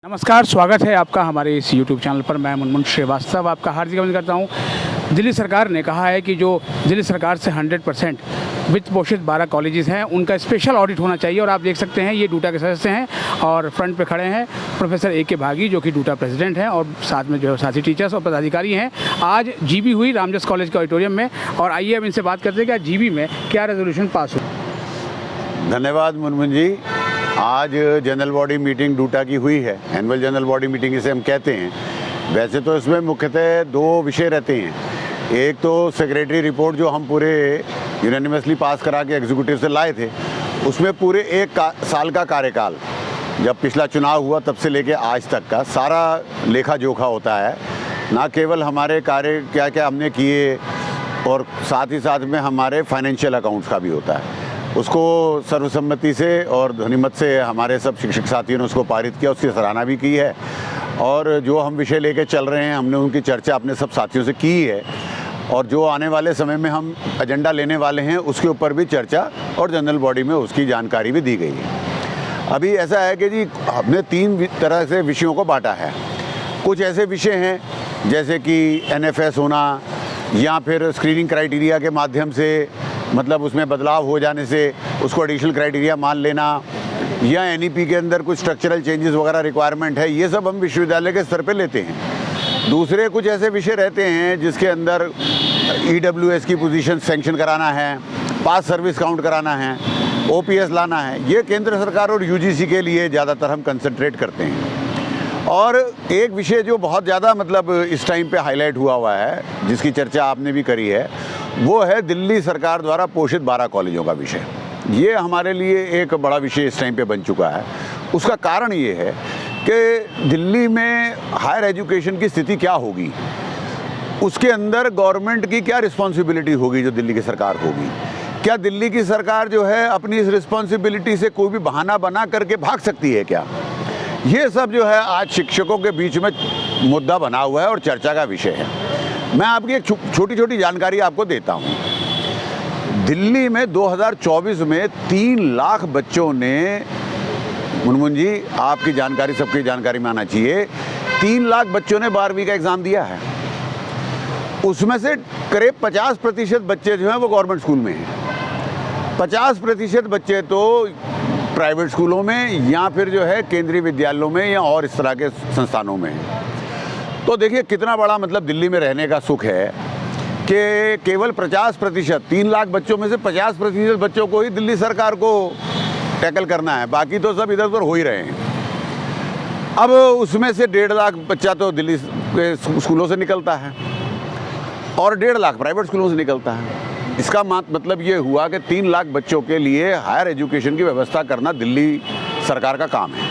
नमस्कार, स्वागत है आपका हमारे इस YouTube चैनल पर। मैं मुनमुन श्रीवास्तव आपका हार्दिक अभिनंदन करता हूं। दिल्ली सरकार ने कहा है कि जो दिल्ली सरकार से 100% वित्त पोषित 12 कॉलेजेस हैं उनका स्पेशल ऑडिट होना चाहिए। और आप देख सकते हैं ये डूटा के सदस्य हैं और फ्रंट पे खड़े हैं प्रोफेसर ए के भागी जो कि डूटा प्रेसिडेंट हैं और साथ में जो साथी टीचर्स और पदाधिकारी हैं। आज जीबी हुई रामजस कॉलेज के ऑडिटोरियम में, और आइए अब इनसे बात करते हैं कि आज जीबी में क्या रेजोल्यूशन पास हुआ। धन्यवाद मुनमुन जी। आज जनरल बॉडी मीटिंग डूटा की हुई है। एनुअल जनरल बॉडी मीटिंग इसे हम कहते हैं। वैसे तो इसमें मुख्यतः दो विषय रहते हैं। एक तो सेक्रेटरी रिपोर्ट जो हम पूरे यूनानिमसली पास करा के एग्जीक्यूटिव से लाए थे, उसमें पूरे एक साल का कार्यकाल, जब पिछला चुनाव हुआ तब से लेके आज तक का सारा लेखा जोखा होता है। ना केवल हमारे कार्य क्या क्या हमने किए, और साथ ही साथ में हमारे फाइनेंशियल अकाउंट्स का भी होता है। उसको सर्वसम्मति से और ध्वनिमत से हमारे सब शिक्षक साथियों ने उसको पारित किया, उसकी सराहना भी की है। और जो हम विषय लेके चल रहे हैं हमने उनकी चर्चा अपने सब साथियों से की है, और जो आने वाले समय में हम एजेंडा लेने वाले हैं उसके ऊपर भी चर्चा और जनरल बॉडी में उसकी जानकारी भी दी गई है। अभी ऐसा है कि जी हमने 3 तरह से विषयों को बांटा है। कुछ ऐसे विषय हैं जैसे कि NFS होना, या फिर स्क्रीनिंग क्राइटेरिया के माध्यम से मतलब उसमें बदलाव हो जाने से उसको एडिशनल क्राइटेरिया मान लेना, या NEP के अंदर कुछ स्ट्रक्चरल चेंजेस वगैरह रिक्वायरमेंट है, ये सब हम विश्वविद्यालय के स्तर पे लेते हैं। दूसरे कुछ ऐसे विषय रहते हैं जिसके अंदर EWS की पोजीशन सेंक्शन कराना है, पास सर्विस काउंट कराना है, OPS लाना है। ये केंद्र सरकार और UGC के लिए ज़्यादातर हम कंसंट्रेट करते हैं। और एक विषय जो बहुत ज़्यादा मतलब इस टाइम पे हाईलाइट हुआ है, जिसकी चर्चा आपने भी करी है, वो है दिल्ली सरकार द्वारा पोषित 12 कॉलेजों का विषय। ये हमारे लिए एक बड़ा विषय इस टाइम पे बन चुका है। उसका कारण ये है कि दिल्ली में हायर एजुकेशन की स्थिति क्या होगी, उसके अंदर गवर्नमेंट की क्या रिस्पॉन्सिबिलिटी होगी, जो दिल्ली की सरकार होगी। क्या दिल्ली की सरकार जो है अपनी इस रिस्पॉन्सिबिलिटी से कोई भी बहाना बना करके भाग सकती है क्या? ये सब जो है आज शिक्षकों के बीच में मुद्दा बना हुआ है और चर्चा का विषय है। मैं आपकी एक छोटी छोटी जानकारी आपको देता हूँ। दिल्ली में 2024 में 3 लाख बच्चों ने, मुनमुन जी आपकी जानकारी सबकी जानकारी में आना चाहिए, 3 लाख बच्चों ने 12वीं का एग्ज़ाम दिया है। उसमें से करीब 50% बच्चे जो हैं वो गवर्नमेंट स्कूल में हैं। 50% बच्चे तो प्राइवेट स्कूलों में या फिर जो है केंद्रीय विद्यालयों में या और इस तरह के संस्थानों में हैं। तो देखिए कितना बड़ा मतलब दिल्ली में रहने का सुख है कि केवल 50%, 3 लाख बच्चों में से 50% बच्चों को ही दिल्ली सरकार को टैकल करना है, बाकी तो सब इधर उधर हो ही रहे हैं। अब उसमें से 1.5 लाख बच्चा तो दिल्ली के स्कूलों से निकलता है और 1.5 लाख प्राइवेट स्कूलों से निकलता है। इसका मतलब ये हुआ कि 3 लाख बच्चों के लिए हायर एजुकेशन की व्यवस्था करना दिल्ली सरकार का काम है।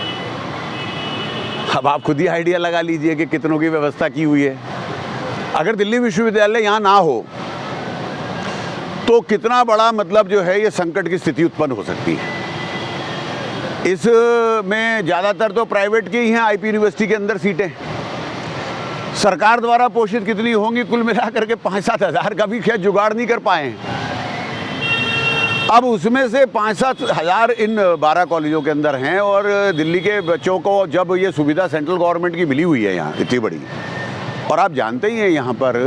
अब आप खुद ही आइडिया लगा लीजिए कि कितनों की व्यवस्था की हुई है। अगर दिल्ली विश्वविद्यालय यहाँ ना हो तो कितना बड़ा मतलब जो है ये संकट की स्थिति उत्पन्न हो सकती है। इसमें ज़्यादातर तो प्राइवेट की ही हैं IP यूनिवर्सिटी के अंदर सीटें। सरकार द्वारा पोषित कितनी होंगी, कुल मिलाकर के 5-7 हज़ार का भी खैर जुगाड़ नहीं कर पाए हैं। अब उसमें से 5-7 हज़ार इन 12 कॉलेजों के अंदर हैं, और दिल्ली के बच्चों को जब ये सुविधा सेंट्रल गवर्नमेंट की मिली हुई है यहाँ इतनी बड़ी, और आप जानते ही हैं यहाँ पर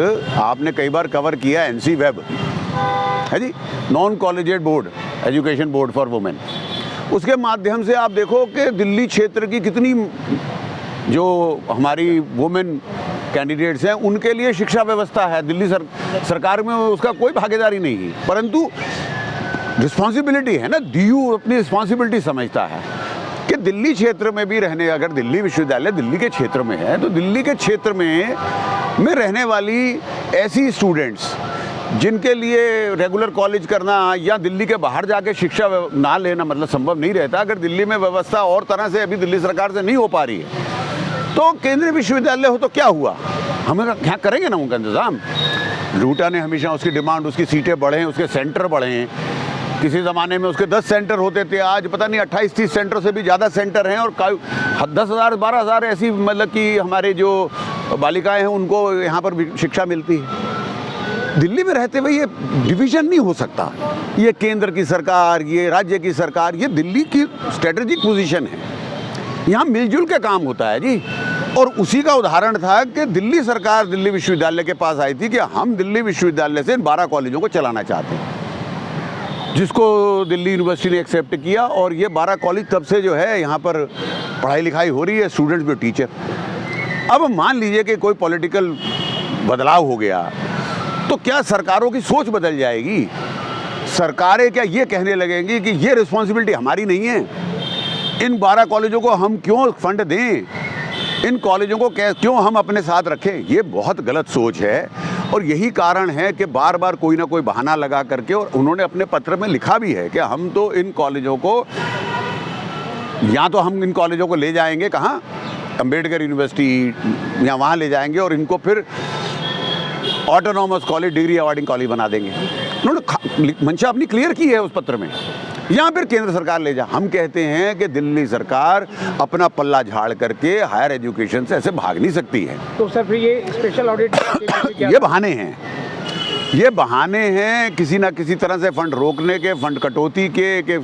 आपने कई बार कवर किया NC वेब है जी, non collegiate board, education board for women. उसके माध्यम से आप देखो कि दिल्ली क्षेत्र की कितनी जो हमारी वुमेन कैंडिडेट्स हैं उनके लिए शिक्षा व्यवस्था है। दिल्ली सरकार में उसका कोई भागीदारी नहीं है, परंतु रिस्पॉन्सिबिलिटी है ना, DU अपनी रिस्पॉन्सिबिलिटी समझता है कि दिल्ली क्षेत्र में भी रहने, अगर दिल्ली विश्वविद्यालय दिल्ली के क्षेत्र में है तो दिल्ली के क्षेत्र में रहने वाली ऐसी स्टूडेंट्स जिनके लिए रेगुलर कॉलेज करना या दिल्ली के बाहर जाके शिक्षा ना लेना मतलब संभव नहीं रहता। अगर दिल्ली में व्यवस्था और तरह से अभी दिल्ली सरकार से नहीं हो पा रही है तो केंद्रीय विश्वविद्यालय हो तो क्या हुआ, हमें क्या करेंगे ना उनका इंतज़ाम। डूटा ने हमेशा उसकी डिमांड, उसकी सीटें बढ़ें, उसके सेंटर बढ़ें। किसी ज़माने में उसके 10 सेंटर होते थे, आज पता नहीं 28-30 सेंटर से भी ज़्यादा सेंटर हैं, और 10,000-12,000 ऐसी मतलब कि हमारे जो बालिकाएं हैं उनको यहाँ पर भी शिक्षा मिलती है। दिल्ली में रहते हुए ये डिवीज़न नहीं हो सकता। ये केंद्र की सरकार, ये राज्य की सरकार, ये दिल्ली की स्ट्रेटेजिक पोजीशन है। यहाँ मिलजुल के काम होता है जी। और उसी का उदाहरण था कि दिल्ली सरकार दिल्ली विश्वविद्यालय के पास आई थी कि हम दिल्ली विश्वविद्यालय से इन 12 कॉलेजों को चलाना चाहते हैं, जिसको दिल्ली यूनिवर्सिटी ने एक्सेप्ट किया। और ये 12 कॉलेज तब से जो है यहाँ पर पढ़ाई लिखाई हो रही है, स्टूडेंट्स भी टीचर। अब मान लीजिए कि कोई पॉलिटिकल बदलाव हो गया तो क्या सरकारों की सोच बदल जाएगी? सरकारें क्या ये कहने लगेंगी कि ये रिस्पॉन्सिबिलिटी हमारी नहीं है, इन 12 कॉलेजों को हम क्यों फंड दें, इन कॉलेजों को क्यों हम अपने साथ रखें? ये बहुत गलत सोच है। और यही कारण है कि बार बार कोई ना कोई बहाना लगा करके, और उन्होंने अपने पत्र में लिखा भी है कि हम तो इन कॉलेजों को, या तो हम इन कॉलेजों को ले जाएंगे कहाँ, अम्बेडकर यूनिवर्सिटी या वहाँ ले जाएंगे और इनको फिर autonomous college, degree awarding college बना देंगे। उन्होंने मंशा अपनी क्लियर की है उस पत्र में। या फिर केंद्र सरकार ले जा। हम कहते हैं कि दिल्ली सरकार अपना पल्ला झाड़ करके हायर एजुकेशन से ऐसे भाग नहीं सकती है। तो सर फिर ये स्पेशल ऑडिट ये बहाने हैं, ये बहाने हैं किसी ना किसी तरह से फंड रोकने के, फंड कटौती के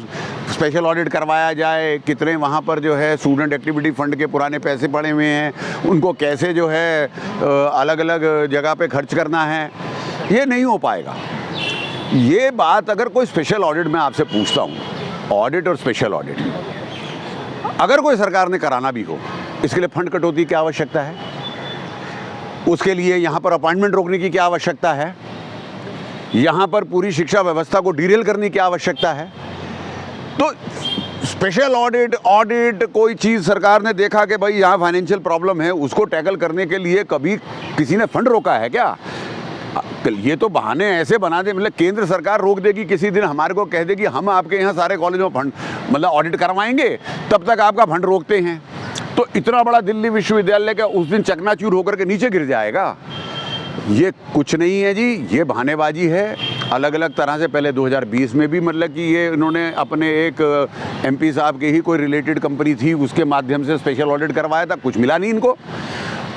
स्पेशल ऑडिट करवाया जाए, कितने वहाँ पर जो है स्टूडेंट एक्टिविटी फंड के पुराने पैसे पड़े हुए हैं, उनको कैसे जो है अलग अलग जगह पे खर्च करना है। ये नहीं हो पाएगा। ये बात अगर कोई स्पेशल ऑडिट, मैं आपसे पूछता हूँ, ऑडिट और स्पेशल ऑडिट अगर कोई सरकार ने कराना भी हो, इसके लिए फंड कटौती की आवश्यकता है? उसके लिए यहाँ पर अपॉइंटमेंट रोकने की क्या आवश्यकता है? यहाँ पर पूरी शिक्षा व्यवस्था को डीरेल करने की आवश्यकता है? तो स्पेशल ऑडिट कोई चीज़ सरकार ने देखा कि भाई यहाँ फाइनेंशियल प्रॉब्लम है, उसको टैकल करने के लिए कभी किसी ने फंड रोका है क्या? ये तो बहाने ऐसे बना दे, मतलब केंद्र सरकार रोक देगी, किसी दिन हमारे को कह देगी हम आपके यहाँ सारे कॉलेजों में फंड मतलब ऑडिट करवाएंगे, तब तक आपका फंड रोकते हैं। तो इतना बड़ा दिल्ली विश्वविद्यालय का उस दिन चकनाचूर होकर के नीचे गिर जाएगा। ये कुछ नहीं है जी, ये बहानेबाजी है। अलग अलग तरह से पहले 2020 में भी मतलब कि ये इन्होंने अपने एक MP साहब की ही कोई रिलेटेड कंपनी थी, उसके माध्यम से स्पेशल ऑडिट करवाया था, कुछ मिला नहीं इनको।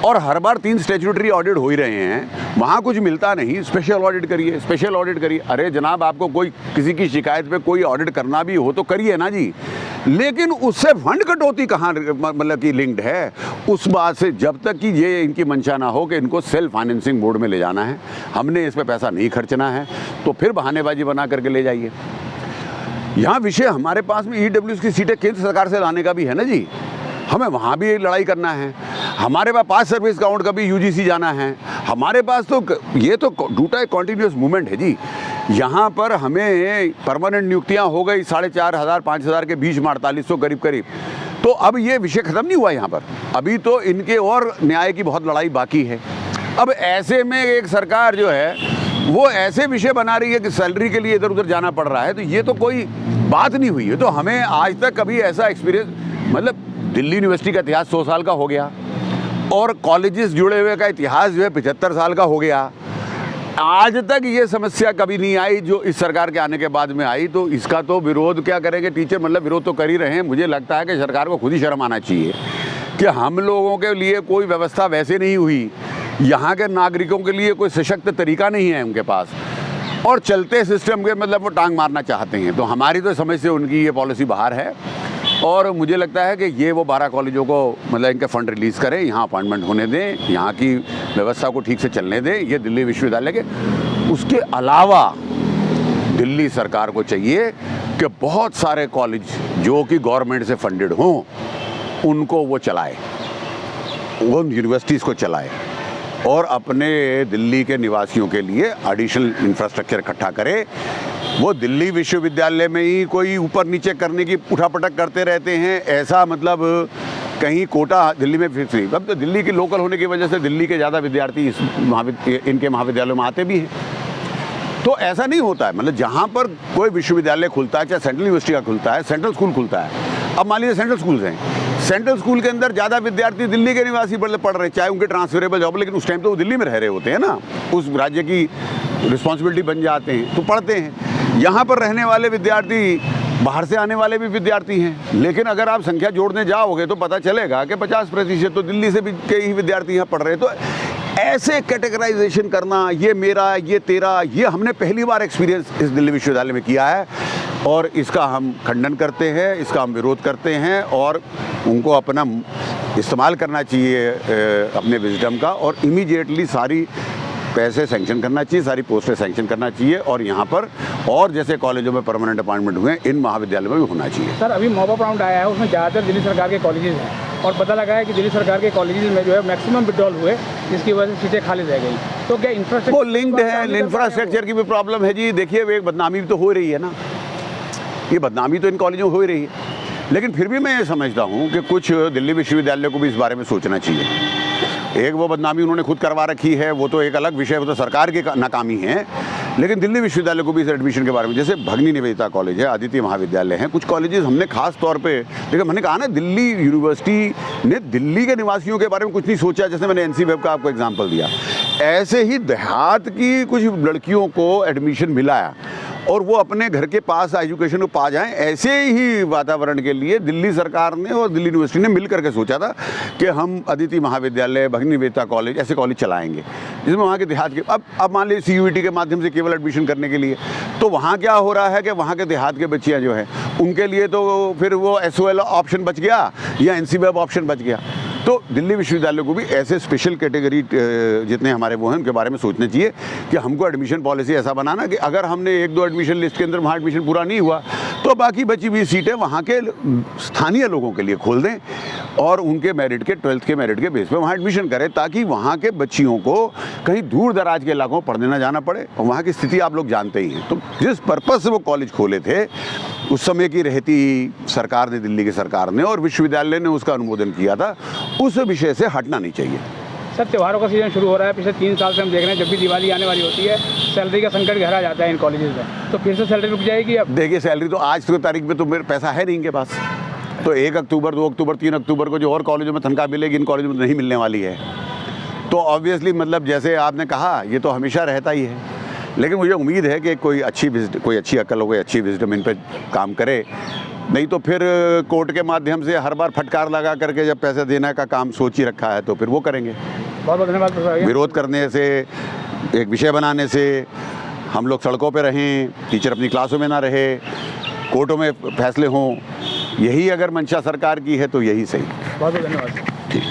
और हर बार 3 स्टैट्यूटरी ऑडिट हो ही रहे हैं, वहाँ कुछ मिलता नहीं, स्पेशल ऑडिट करिए, स्पेशल ऑडिट करिए। अरे जनाब, आपको कोई किसी की शिकायत पे कोई ऑडिट करना भी हो तो करिए ना जी, लेकिन उससे फंड कटौती कहाँ मतलब कि लिंक्ड है? उस बात से जब तक कि ये इनकी मंशा ना हो कि इनको सेल्फ फाइनेंसिंग मोड में ले जाना है, हमने इस पर पैसा नहीं खर्चना है, तो फिर बहानेबाजी बना करके ले जाइए। यहाँ विषय हमारे पास में EWS की सीटें केंद्र सरकार से लाने का भी है ना जी, हमें वहाँ भी लड़ाई करना है। हमारे पास पास सर्विस काउंट का भी UGC जाना है। हमारे पास तो ये तो डूटा कॉन्टीन्यूस मूवमेंट है जी। यहाँ पर हमें परमानेंट नियुक्तियाँ हो गई 4,500-5,000 के बीच में, 4800 करीब। तो अब ये विषय ख़त्म नहीं हुआ यहाँ पर, अभी तो इनके और न्याय की बहुत लड़ाई बाकी है। अब ऐसे में एक सरकार जो है वो ऐसे विषय बना रही है कि सैलरी के लिए इधर उधर जाना पड़ रहा है, तो ये तो कोई बात नहीं हुई है। तो हमें आज तक कभी ऐसा एक्सपीरियंस, मतलब दिल्ली यूनिवर्सिटी का इतिहास 100 साल का हो गया और कॉलेजेस जुड़े हुए का इतिहास जो है 75 साल का हो गया, आज तक ये समस्या कभी नहीं आई जो इस सरकार के आने के बाद में आई। तो इसका तो विरोध क्या करेंगे टीचर, मतलब विरोध तो कर ही रहे हैं। मुझे लगता है कि सरकार को खुद ही शर्म आना चाहिए कि हम लोगों के लिए कोई व्यवस्था वैसे नहीं हुई, यहाँ के नागरिकों के लिए कोई सशक्त तरीका नहीं है उनके पास, और चलते सिस्टम के मतलब वो टांग मारना चाहते हैं। तो हमारी तो समझ से उनकी ये पॉलिसी बाहर है। और मुझे लगता है कि ये वो 12 कॉलेजों को मतलब इनके फंड रिलीज़ करें, यहाँ अपॉइंटमेंट होने दें, यहाँ की व्यवस्था को ठीक से चलने दें, ये दिल्ली विश्वविद्यालय के। उसके अलावा दिल्ली सरकार को चाहिए कि बहुत सारे कॉलेज जो कि गवर्नमेंट से फंडेड हों उनको वो चलाए, वो यूनिवर्सिटीज़ को चलाए और अपने दिल्ली के निवासियों के लिए एडिशनल इंफ्रास्ट्रक्चर इकट्ठा करे। वो दिल्ली विश्वविद्यालय में ही कोई ऊपर नीचे करने की उठापटक करते रहते हैं, ऐसा मतलब कहीं कोटा दिल्ली में फिक्स नहीं। अब तो दिल्ली की लोकल होने की वजह से दिल्ली के ज़्यादा विद्यार्थी इनके महाविद्यालयों में आते भी हैं। तो ऐसा नहीं होता है, मतलब जहाँ पर कोई विश्वविद्यालय खुलता है, चाहे सेंट्रल यूनिवर्सिटी का खुलता है, सेंट्रल स्कूल खुलता है। अब मान लीजिए सेंट्रल स्कूल्स हैं, सेंट्रल स्कूल के अंदर ज़्यादा विद्यार्थी दिल्ली के निवासी पढ़ रहे, चाहे उनके ट्रांसफरेबल जॉब, लेकिन उस टाइम तो वो दिल्ली में रह रहे होते हैं ना, उस राज्य की रिस्पॉन्सिबिलिटी बन जाते हैं तो पढ़ते हैं। यहाँ पर रहने वाले विद्यार्थी बाहर से आने वाले भी विद्यार्थी हैं, लेकिन अगर आप संख्या जोड़ने जाओगे तो पता चलेगा कि 50% तो दिल्ली से भी के ही विद्यार्थी यहाँ पढ़ रहे हैं। तो ऐसे कैटेगराइजेशन करना, ये मेरा ये तेरा, ये हमने पहली बार एक्सपीरियंस इस दिल्ली विश्वविद्यालय में किया है। और इसका हम खंडन करते हैं, इसका हम विरोध करते हैं और उनको अपना इस्तेमाल करना चाहिए अपने विजडम का, और इमीडिएटली सारी पैसे सैंक्शन करना चाहिए, सारी पोस्टें सैंक्शन करना चाहिए, और यहाँ पर और जैसे कॉलेजों में परमानेंट अपॉइंटमेंट हुए इन महाविद्यालयों में भी होना चाहिए। सर, अभी मॉब अप राउंड आया है, उसमें ज़्यादातर दिल्ली सरकार के कॉलेजेस हैं और पता लगा है कि दिल्ली सरकार के कॉलेजेस में जो है मैक्सिमम विड्रॉल हुए, जिसकी वजह से सीटें खाली रह गई। तो क्या इंफ्रास्ट्रक्चर वो लिंक्ड है, इंफ्रास्ट्रक्चर की भी प्रॉब्लम है जी। देखिए, एक बदनामी भी तो हो रही है ना, ये बदनामी तो इन कॉलेजों में हो ही रही है, लेकिन फिर भी मैं ये समझता हूँ कि कुछ दिल्ली विश्वविद्यालय को भी इस बारे में सोचना चाहिए। एक वो बदनामी उन्होंने खुद करवा रखी है, वो तो एक अलग विषय, वो तो सरकार की नाकामी है, लेकिन दिल्ली विश्वविद्यालय को भी इस एडमिशन के बारे में, जैसे भगनी निवेदिता कॉलेज है, आदित्य महाविद्यालय हैं, कुछ कॉलेजेस हमने खास तौर पे, लेकिन मैंने कहा ना, दिल्ली यूनिवर्सिटी ने दिल्ली के निवासियों के बारे में कुछ नहीं सोचा। जैसे मैंने NC वेब का आपको एग्जाम्पल दिया, ऐसे ही देहात की कुछ लड़कियों को एडमिशन मिला है और वो अपने घर के पास एजुकेशन को पा जाएं, ऐसे ही वातावरण के लिए दिल्ली सरकार ने और दिल्ली यूनिवर्सिटी ने मिल करके सोचा था कि हम अदिति महाविद्यालय, भगनी निवेदिता कॉलेज, ऐसे कॉलेज चलाएंगे जिसमें वहाँ के देहात के, अब मान लीजिए CUET के माध्यम से केवल एडमिशन करने के लिए, तो वहाँ क्या हो रहा है कि वहाँ के देहात के बच्चियाँ जो हैं उनके लिए तो फिर वो SOL ऑप्शन बच गया या NC वेब ऑप्शन बच गया। तो दिल्ली विश्वविद्यालय को भी ऐसे स्पेशल कैटेगरी जितने हमारे वो हैं उनके बारे में सोचना चाहिए कि हमको एडमिशन पॉलिसी ऐसा बनाना कि अगर हमने 1-2 एडमिशन लिस्ट के अंदर वहाँ एडमिशन पूरा नहीं हुआ तो बाकी बची हुई सीटें वहाँ के स्थानीय लोगों के लिए खोल दें और उनके मेरिट के 12th के मेरिट के बेस पे वहाँ एडमिशन करें, ताकि वहाँ के बच्चियों को कहीं दूर दराज के इलाकों में पढ़ने ना जाना पड़े। और वहाँ की स्थिति आप लोग जानते ही हैं। तो जिस पर्पज़ से वो कॉलेज खोले थे उस समय की रहती सरकार ने, दिल्ली की सरकार ने, और विश्वविद्यालय ने उसका अनुमोदन किया था, उस विषय से हटना नहीं चाहिए। सर, त्योहारों का सीजन शुरू हो रहा है। पिछले 3 साल से हम देख रहे हैं जब भी दिवाली आने वाली होती है सैलरी का संकट गहरा जाता है इन कॉलेजेस में, तो फिर से सैलरी रुक जाएगी अब? देखिए, सैलरी तो आज की तारीख में तो मेरे पैसा है नहीं इनके पास, तो 1 अक्टूबर, 2 अक्टूबर, 3 अक्टूबर को जो और कॉलेजों में तनख्वाह मिलेगी, इन कॉलेजों में नहीं मिलने वाली है। तो ऑब्वियसली मतलब जैसे आपने कहा, ये तो हमेशा रहता ही है, लेकिन मुझे उम्मीद है कि कोई अच्छी अकल हो, कोई अच्छी विजडम इन पर काम करे, नहीं तो फिर कोर्ट के माध्यम से हर बार फटकार लगा करके जब पैसे देने का काम सोच ही रखा है तो फिर वो करेंगे। बहुत बहुत धन्यवाद। विरोध करने से, एक विषय बनाने से, हम लोग सड़कों पे रहें, टीचर अपनी क्लासों में ना रहे, कोर्टों में फैसले हों, यही अगर मंशा सरकार की है तो यही सही। बहुत बहुत धन्यवाद। ठीक।